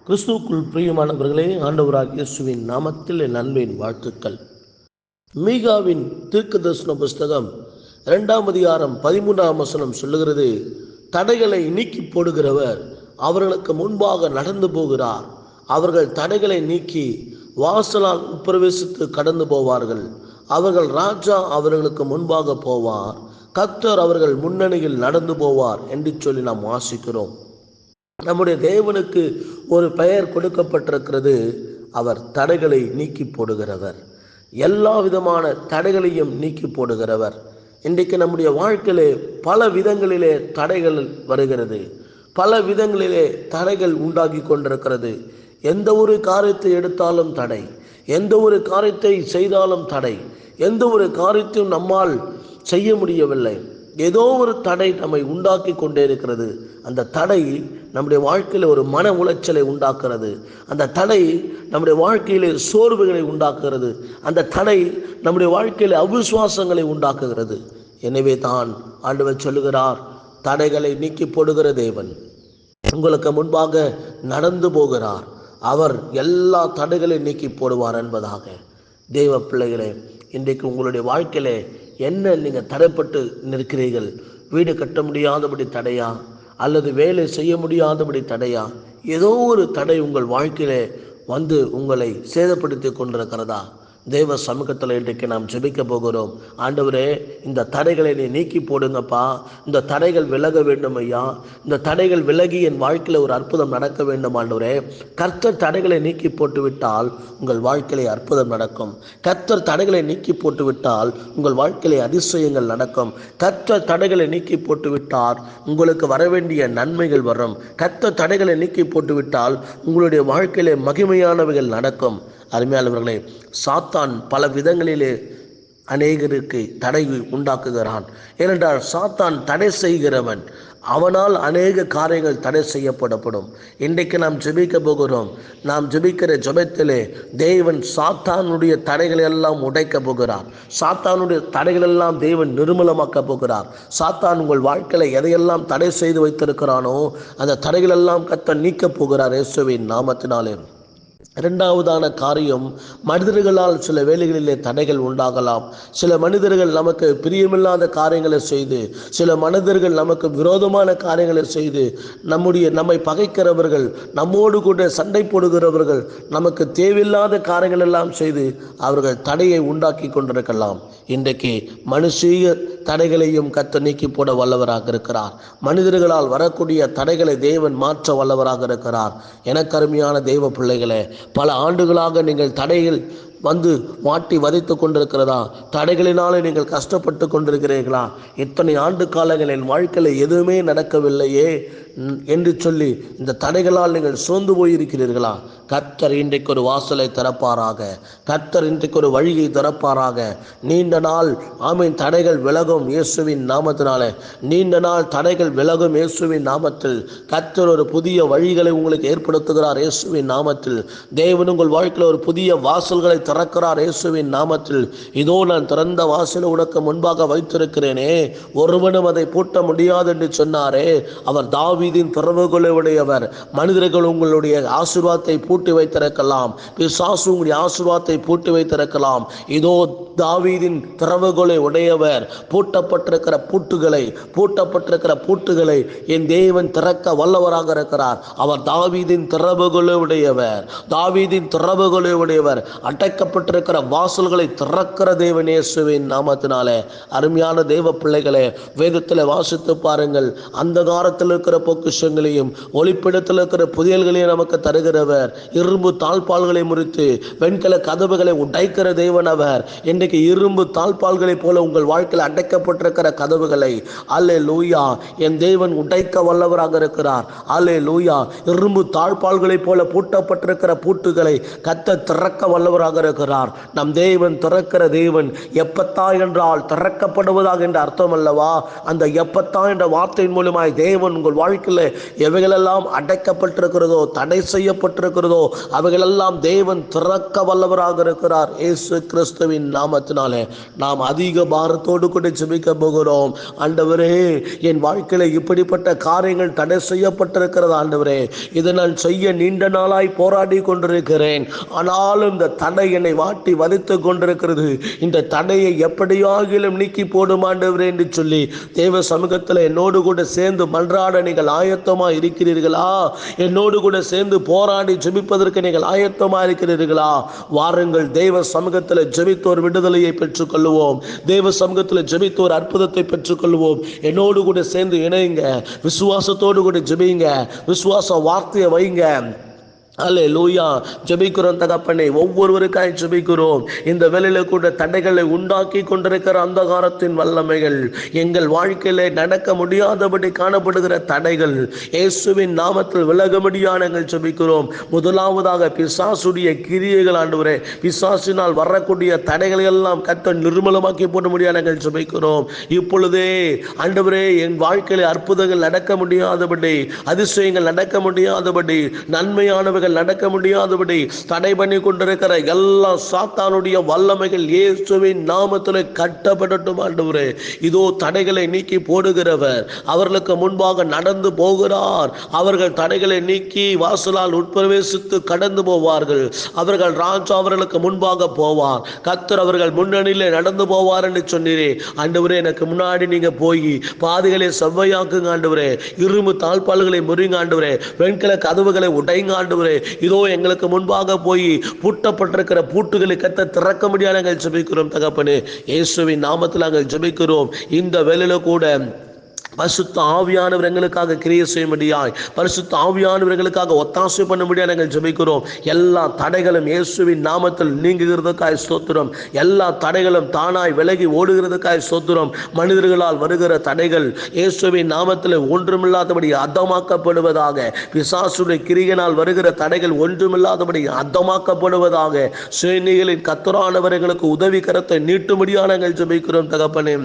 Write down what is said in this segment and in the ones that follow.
கிறிஸ்துவுக்குள் பிரியமானவர்களே, ஆண்டவராகிய இயேசுவின் நாமத்தில் என் அன்பின் வாழ்த்துக்கள். மீகாவின் தீர்க்கதரிசன புஸ்தகம் 2ஆம் அதிகாரம் 13ஆம் வசனம் சொல்லுகிறது, தடைகளை நீக்கி போடுகிறவர் அவர்களுக்கு முன்பாக நடந்து போகிறார். அவர்கள் தடைகளை நீக்கி வாசலால் உட்பிரவேசித்து கடந்து போவார்கள். அவர்கள் ராஜா அவர்களுக்கு முன்பாக போவார், கர்த்தர் அவர்கள் முன்னணியில் நடந்து போவார் என்று சொல்லி நாம் வாசிக்கிறோம். நம்முடைய தேவனுக்கு ஒரு பெயர் கொடுக்கப்பட்டிருக்கிறது. அவர் தடைகளை நீக்கி போடுகிறவர், எல்லா விதமான தடைகளையும் நீக்கி போடுகிறவர். இன்றைக்கு நம்முடைய வாழ்க்கையிலே பல விதங்களிலே தடைகள் வருகிறது, பல விதங்களிலே தடைகள் உண்டாகி கொண்டிருக்கிறது. எந்த ஒரு காரியத்தை எடுத்தாலும் தடை, எந்த ஒரு காரியத்தை செய்தாலும் தடை, எந்த ஒரு காரியத்தையும் நம்மால் செய்ய முடியவில்லை. ஏதோ ஒரு தடை நம்மை உண்டாக்கி கொண்டே இருக்கிறது. அந்த தடை நம்முடைய வாழ்க்கையில் ஒரு மன உளைச்சலை உண்டாக்குறது. அந்த தடை நம்முடைய வாழ்க்கையிலே சோர்வுகளை உண்டாக்குகிறது. அந்த தடை நம்முடைய வாழ்க்கையிலே அவிசுவாசங்களை உண்டாக்குகிறது. எனவே தான் ஆண்டவர் சொல்லுகிறார், தடைகளை நீக்கி போடுகிற தேவன் உங்களுக்கு முன்பாக நடந்து போகிறார். அவர் எல்லா தடைகளை நீக்கி போடுவார் என்பதாக. தேவ பிள்ளைகளே, இன்றைக்கு உங்களுடைய வாழ்க்கையிலே என்ன நீங்கள் தடைப்பட்டு நிற்கிறீர்கள்? வீடு கட்ட முடியாதபடி தடையா, அல்லது வேலை செய்ய முடியாதபடி தடையா? ஏதோ ஒரு தடை உங்கள் வாழ்க்கையிலே வந்து உங்களை சேதப்படுத்தி கொண்டிருக்கிறதா? தேவ சமூகத்தில் இன்றைக்கு நாம் ஜெபிக்க போகிறோம். ஆண்டவரே, இந்த தடைகளை நீ நீக்கி போடுங்கப்பா. இந்த தடைகள் விலக வேண்டும் ஐயா. இந்த தடைகள் விலகி என் வாழ்க்கையில் ஒரு அற்புதம் நடக்க வேண்டும் ஆண்டவரே. கர்த்தர் தடைகளை நீக்கி போட்டு விட்டால் உங்கள் வாழ்க்கையிலே அற்புதம் நடக்கும். கர்த்தர் தடைகளை நீக்கி போட்டு விட்டால் உங்கள் வாழ்க்கையிலே அதிசயங்கள் நடக்கும். கர்த்தர் தடைகளை நீக்கி போட்டு விட்டால் உங்களுக்கு வர வேண்டிய நன்மைகள் வரும். கர்த்தர் தடைகளை நீக்கி போட்டு விட்டால் உங்களுடைய வாழ்க்கையிலே மகிமையானவைகள் நடக்கும். அருமையானவர்களே, சாத்தான் பல விதங்களிலே அநேகருக்கு தடை உண்டாக்குகிறான். ஏனென்றால் சாத்தான் தடை செய்கிறவன். அவனால் அநேக காரியங்கள் தடை செய்யப்படப்படும். இன்றைக்கு நாம் ஜெபிக்க போகிறோம். நாம் ஜெபிக்கிற ஜெபத்திலே தேவன் சாத்தானுடைய தடைகளை எல்லாம் உடைக்க போகிறார். சாத்தானுடைய தடைகள் எல்லாம் தேவன் நிர்மூலமாக்க போகிறார். சாத்தான் உங்கள் வாழ்க்கையில எதையெல்லாம் தடை செய்து வைத்திருக்கிறானோ அந்த தடைகள் எல்லாம் கர்த்தர் நீக்க போகிறார் இயேசுவின் நாமத்தினாலே. இரண்டாவதான காரியம், மனிதர்களால் சில வேளைகளிலே தடைகள் உண்டாகலாம். சில மனிதர்கள் நமக்கு பிரியமில்லாத காரியங்களை செய்து, சில மனிதர்கள் நமக்கு விரோதமான காரியங்களை செய்து, நம்மை பகைக்கிறவர்கள், நம்மோடு கூட சண்டை போடுகிறவர்கள், நமக்கு தேவையில்லாத காரியங்கள் எல்லாம் செய்து அவர்கள் தடையை உண்டாக்கி கொண்டிருக்கலாம். இன்றைக்கு மனுஷீக தடைகளையும் கர்த்தர் நீக்கி போட வல்லவராக இருக்கிறார். மனிதர்களால் வரக்கூடிய தடைகளை தேவன் மாற்ற வல்லவராக இருக்கிறார். எனக்கு அருமையான தெய்வ பிள்ளைகளே, பல ஆண்டுகளாக நீங்கள் தடைகள் வந்து மாட்டி வதைத்து கொண்டிருக்கிறதா? தடைகளினாலே நீங்கள் கஷ்டப்பட்டு கொண்டிருக்கிறீர்களா? இத்தனை ஆண்டு காலங்கள் என் வாழ்க்கையில் எதுவுமே நடக்கவில்லையே என்று சொல்லி இந்த தடைகளால் நீங்கள் சோர்ந்து போயிருக்கிறீர்களா? கர்த்தர் இன்றைக்கு ஒரு வாசலை திறப்பாராக. கர்த்தர் இன்றைக்கு ஒரு வழியை திறப்பாராக. நீண்ட நாள் தடைகள் விலகும் இயேசுவின் நாமத்தினாலே. நீண்ட நாள் தடைகள் விலகும் இயேசுவின் நாமத்தில். கர்த்தர் ஒரு புதிய வழிகளை உங்களுக்கு ஏற்படுத்துகிறார் இயேசுவின் நாமத்தில். தேவன் உங்கள் வாழ்க்கையில் ஒரு புதிய வாசல்களை திறக்கிறார் இயேசுவின் நாமத்தில். இதோ நான் திறந்த வாசலை உனக்கு முன்பாக வைத்திருக்கிறேனே, ஒருவனும் அதை பூட்ட முடியாது என்று சொன்னாரே. அவர் தாவீதின் திறவுகளை உடையவர். மனிதர்கள் உங்களுடைய ஆசீர்வாதத்தை பூட்டி வைத்திருக்கலாம், பிசாசு உங்களுடைய ஆசீர்வாதத்தை பூட்டி வைத்திருக்கலாம். இதோ தாவீதின் திறவுகளை உடையவர். பூட்டப்பட்டிருக்கிற பூட்டுகளை என் தேவன் திறக்க வல்லவராக இருக்கிறார். அவர் தாவீதின் திறவுகளை உடையவர். தாவீதின் திறவுகளை உடையவர். அடைக்கப்பட்டிருக்கிற வாசல்களை திறக்கிற தேவன் இயேசுவின் நாமத்தினாலே. அருமையான தேவ பிள்ளைகளே, வேதத்தில் வாசித்து பாருங்கள். அந்த காலத்தில் இருக்கிற பொக்கிஷங்களையும் ஒளிப்பிடத்தில் இருக்கிற புதியல்களையும் நமக்கு தருகிறவர். இரும்பு தாழ்பால்களை முறித்து வெண்கல கதவுகளை உடைக்கிற தேவன் அவர். இன்றைக்கு இரும்பு தாழ்பால்களை போல உங்கள் வாழ்க்கையில் அடைக்கப்பட்டிருக்கிற கதவுகளை அல்லேலூயா என் தேவன் உடைக்க வல்லவராக இருக்கிறார். அல்லேலூயா. இரும்பு தாழ்பால்களை போல பூட்டப்பட்டிருக்கிற பூட்டுகளை கர்த்தர் திறக்க வல்லவராக இருக்கிறார். நம் தேவன் திறக்கிற தேவன். எப்பத்தா என்றால் திறக்கப்படுவதாக என்ற அர்த்தம் அல்லவா? அந்த எப்பத்தா என்ற வார்த்தையின் மூலமாய் தேவன் உங்கள் வாழ்க்கையில் எவைகளெல்லாம் அடைக்கப்பட்டிருக்கிறதோ, தடை செய்யப்பட்டிருக்கிறதோ, அவைகளெல்லாம் தேவன் திறக்க வல்லவராக இருக்கிறார். இயேசு கிறிஸ்துவின் நாமத்தினாலே நாம் அதிக பாரத்தோடு கூட ஜெபிக்க போகிறோம். ஆண்டவரே, என் வாழ்க்கையில இப்படிப்பட்ட காரியங்கள் தடை செய்யப்பட்டிருக்கிறது. ஆண்டவரே, இதை நான் செய்ய நீண்ட நாளாய் போராடி கொண்டிருக்கிறேன். ஆனாலும் இந்த தடை என்னை வாட்டி வதைத்து கொண்டிருக்கிறது. இந்த தடையை எப்படியாகிலும் நீக்கி போடும் ஆண்டவரே என்று சொல்லி தேவ சமூகத்தில் என்னோடு கூட சேர்ந்து மன்றாட நீங்கள் ஆயத்தமா இருக்கிறீர்களா? என்னோடு கூட சேர்ந்து போராடி ஜெபிப்பதற்கு நீங்கள் ஆயத்தமா இருக்கிறீர்களா? வாருங்கள், தேவ சமூகத்தில் ஜெபித்தோர் விடுதலையை பெற்றுக் கொள்வோம். தேவ சமூகத்தில் ஜெபித்தோர் அற்புதத்தை பெற்றுக் கொள்வோம். என்னோடு கூட சேர்ந்து இணையுங்க. விசுவாசத்தோடு கூட ஜெபிங்க. விசுவாச வார்த்தையை வைங்க. அல்லேலூயா. ஜெபிக்கிறோம் தகப்பனே, ஒவ்வொருவருக்காய் ஜெபிக்கிறோம். இந்த வேளையில கூட தடைகளை உண்டாக்கி கொண்டிருக்கிற அந்தகாரத்தின் வல்லமைகள், எங்கள் வாழ்க்கையில நடக்க முடியாதபடி காணப்படுகிற தடைகள் இயேசுவின் நாமத்தில் விலக முடியாத ஜெபிக்கிறோம். முதலாவதாக பிசாசுடைய கிரியைகள் ஆண்டவரே, பிசாசினால் வரக்கூடிய தடைகளை எல்லாம் கர்த்தர் நிர்மூலமாக்கி போட முடியாத ஜெபிக்கிறோம். இப்பொழுதே ஆண்டவரே, என் வாழ்க்கையில அற்புதங்கள் நடக்க முடியாதபடி, அதிசயங்கள் நடக்க முடியாதபடி, நன்மையானவர்கள் நடக்க முடியாதபடி தடை பண்ணி கொண்டிருக்கிற எல்லா சாத்தானுடைய வல்லமைகள் இயேசுவின் நாமத்தில் கட்டப்படட்டும் ஆண்டவரே. இதோ தடைகளை நீக்கி போடுகிறவர் அவர்களுக்கு முன்பாக நடந்து போகிறார். அவர்கள் தடைகளை நீக்கி வாசலால் உட்பிரவேசித்து கடந்து போவார்கள். அவர்கள் ராஜா அவர்களுக்கு முன்பாக போவார். கர்த்தர் அவர்கள் முன்னணியிலே நடந்து போவார் என்று சொன்னீரே ஆண்டவரே. எனக்கு முன்னாடி நீங்க போய் பாதைகளை செவ்வையாக்குங்க ஆண்டவரே. இரும்பு தாழ்பால்களை முறிங்க ஆண்டவரே. வெண்கல கதவுகளை உடைங்க ஆண்டவரே. இதோ எங்களுக்கு முன்பாக போய் பூட்டப்பட்டிருக்கிற பூட்டுகளை கர்த்தர் திறக்க முடியாது நாங்கள் ஜெபிக்கிறோம் தகப்பனே. இயேசுவின் நாமத்தில் நாங்கள் ஜெபிக்கிறோம். இந்த வேளையில கூட பரிசுத்த ஆவியானவர் எங்களுக்காக கிரியை செய்ய முடியாய், பரிசுத்த ஆவியானவர்களுக்காக ஒத்தாசை பண்ண முடியாது நாங்கள் ஜெபிக்கிறோம். எல்லா தடைகளும் இயேசுவின் நாமத்தில் நீங்குகிறதுக்காய் ஸ்தோத்திரம். எல்லா தடைகளும் தானாய் விலகி ஓடுகிறதுக்காய் ஸ்தோத்திரம். மனிதர்களால் வருகிற தடைகள் இயேசுவின் நாமத்தில் ஒன்றுமில்லாதபடி அர்த்தமாக்கப்படுவதாக. பிசாசுடைய கிரியினால் வருகிற தடைகள் ஒன்றுமில்லாதபடி அர்த்தமாக்கப்படுவதாக. சேனைகளின் கர்த்தரானவர்களுக்கு உதவி கரத்தை நீட்டும்படியாக நாங்கள் ஜெபிக்கிறோம் தகப்பனே.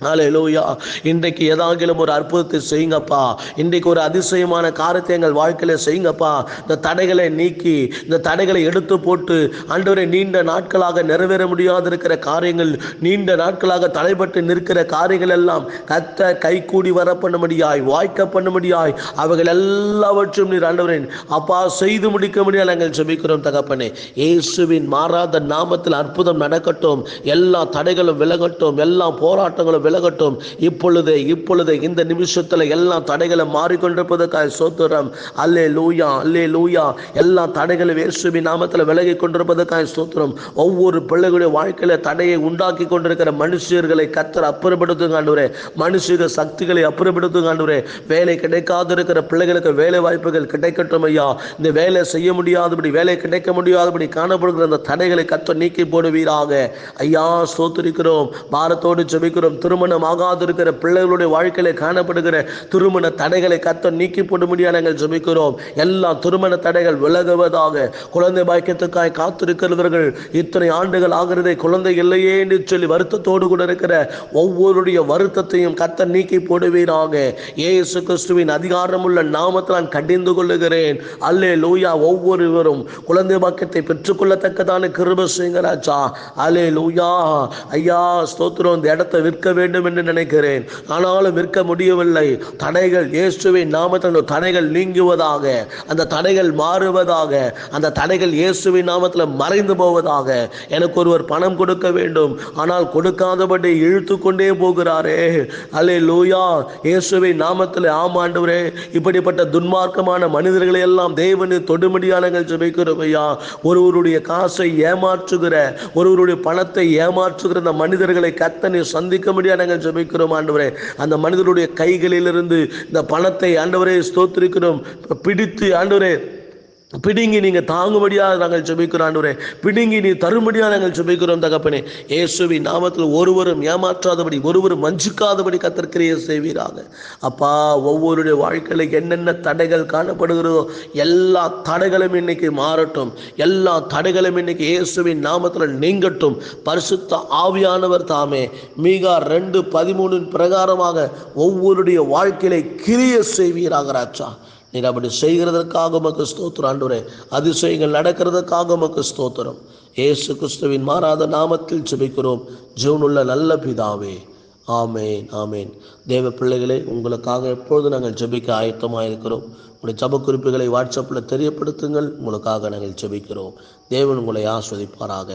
அல்லேலூயா. இன்றைக்கு ஏதாகிலும் ஒரு அற்புதத்தை செய்யுங்கப்பா. இன்றைக்கு ஒரு அதிசயமான காரியத்தை எங்கள் வாழ்க்கையில செய்யுங்கப்பா. இந்த தடைகளை நீக்கி, இந்த தடைகளை எடுத்து போட்டு ஆண்டவரே, நீண்ட நாட்களாக நிறைவேற முடியாது இருக்கிற காரியங்கள், நீண்ட நாட்களாக தடைபட்டு நிற்கிற காரியங்கள் எல்லாம் கர்த்தர் கைகூடி வர பண்ண முடியாய், வாய்க்க பண்ண முடியாய், அவைகள் எல்லாவற்றும் நீர் ஆண்டவரே அப்பா செய்து முடிக்க முடியாது நாங்கள் ஜெபிக்கிறோம் தகப்பனே. இயேசுவின் மாறாத நாமத்தில் அற்புதம் நடக்கட்டும். எல்லா தடைகளும் விலகட்டும். எல்லா போராட்டங்களும் விலகட்டும். இப்பொழுதே இந்த நிமிஷத்துல எல்லா தடைகளும் மாறிக்கொண்டிருப்பதற்காக ஸ்தோத்திரம். அல்லேலூயா, அல்லேலூயா. எல்லா தடைகளும் இயேசுவின் நாமத்தில் விலகி கொண்டிருப்பதற்காக ஸ்தோத்திரம். ஒவ்வொரு பிள்ளைகளுடைய வாழ்க்கையில தடையை உண்டாக்கி கொண்டிருக்கிற மனுஷர்களை கர்த்தர் அப்புறப்படுத்துங்க ஆண்டவரே. மனுஷ சக்திகளை அப்புறப்படுத்துங்க ஆண்டவரே. வேலை கிடைக்காது இருக்கிற பிள்ளைகளுக்கு வேலை வாய்ப்புகள் கிடைக்கட்டும் ஐயா. இந்த வேலை செய்ய முடியாதபடி, வேலை கிடைக்க முடியாதபடி காணப்படுகிற அந்த தடைகளை கர்த்தர் நீக்கி போடுவீராக ஐயா. ஸ்தோத்திரிக்கிறோம். பாரத்தோடு ஜெபிக்கிறோம். திருமணம் ஆகாதிருக்கிற பிள்ளைகளுடைய வாழ்க்கையில காணப்படுகிற திருமண தடைகளை கர்த்தர் நீக்கி போட முடியாது நாங்கள் ஜெபிக்கிறோம். எல்லா திருமண தடைகள் விலகுவதாக. குழந்தை பாக்கியத்துக்காய் காத்திருக்கிறவர்கள் இத்தனை ஆண்டுகள் ஆகிறதை குழந்தை இல்லையே என்று சொல்லி வருத்தத்தோடு கூட இருக்கிற ஒவ்வொருடைய வருத்தத்தையும் கர்த்தர் நீக்கி போடுவீராக. இயேசு கிறிஸ்துவின் அதிகாரமுள்ள நாமத்தில் நான் கடிந்து கொள்ளுகிறேன். அல்லேலூயா. ஒவ்வொருவரும் குழந்தை பாக்கியத்தை பெற்றுக்கொள்ளத்தக்கதான கிருபை செய்யுங்க ராஜா. அல்லேலூயா. ஐயா ஸ்தோத்திரம். இந்த இடத்தை விற்க வேண்டும் என்று நினைக்கிறேன், ஆனாலும் விற்க முடியவில்லை. தடைகள் இயேசுவின் நாமத்தில் தடைகள் நீங்குவதாக, அந்த தடைகள் மாறுவதாக, அந்த தடைகள் இயேசுவின் நாமத்தில் மறைந்து போவதாக. எனக்கு ஒருவர் பணம் கொடுக்க வேண்டும், ஆனால் கொடுக்காதபடி இழுத்து கொண்டே போகிறாரே. அல்லேலூயா. இயேசுவின் நாமத்தில் ஆமாண்டவரே, இப்படிப்பட்ட துன்மார்க்கமான மனிதர்களை எல்லாம் தேவனை தொடுமடியானங்கள் ஜெபிக்கிறோம் ஐயா. ஒருவருடைய காசை ஏமாற்றுகிற, ஒருவருடைய பணத்தை ஏமாற்றுகிற அந்த மனிதர்களை கர்த்தனை சந்திக்க முடியாது நாங்கள் ஜெபிக்கிறோம் ஆண்டவரே. அந்த மனிதருடைய கைகளிலிருந்து இந்த பணத்தை ஆண்டவரே ஸ்தோத்திரிக்கிறோம் பிடித்து ஆண்டவரே பிடுங்கி நீங்க தாங்கும்படியாக நாங்கள் ஜெபிக்கிறோம் ஆண்டவரே. பிடுங்கி நீ தரும்படியாக நாங்கள் ஜெபிக்கிறோம் தகப்பனே. இயேசுவின் நாமத்தில் ஒருவரும் ஏமாற்றாதபடி, ஒருவரும் வஞ்சிக்காதபடி கர்த்தர் கிரியை செய்வீராக. அப்பா, ஒவ்வொருடைய வாழ்க்கையில என்னென்ன தடைகள் காணப்படுகிறதோ எல்லா தடைகளும் இன்னைக்கு மாறட்டும். எல்லா தடைகளும் இன்னைக்கு இயேசுவின் நாமத்தில் நீங்கட்டும். பரிசுத்த ஆவியானவர் தாமே மீகா 2:13 பிரகாரமாக ஒவ்வொருடைய வாழ்க்கையில கிரியை செய்வீராக ராஜா. நீர் அப்படி செய்கிறதற்காக உமக்கு ஸ்தோத்திரம் ஆண்டவரே. அதிசயங்கள் நடக்கிறதுக்காக உமக்கு ஸ்தோத்திரம். இயேசு கிறிஸ்துவின் மாறாத நாமத்தில் ஜெபிக்கிறோம் ஜீவனுள்ள நல்ல பிதாவே. ஆமேன், ஆமேன். தேவ பிள்ளைகளே, உங்களுக்காக எப்பொழுது நாங்கள் ஜெபிக்க ஆயத்தமாக இருக்கிறோம். உங்களுடைய ஜெப குறிப்புகளை வாட்ஸ்அப்பில் தெரியப்படுத்துங்கள். உங்களுக்காக நாங்கள் ஜெபிக்கிறோம். தேவன் உங்களை ஆஸ்வதிப்பாராக.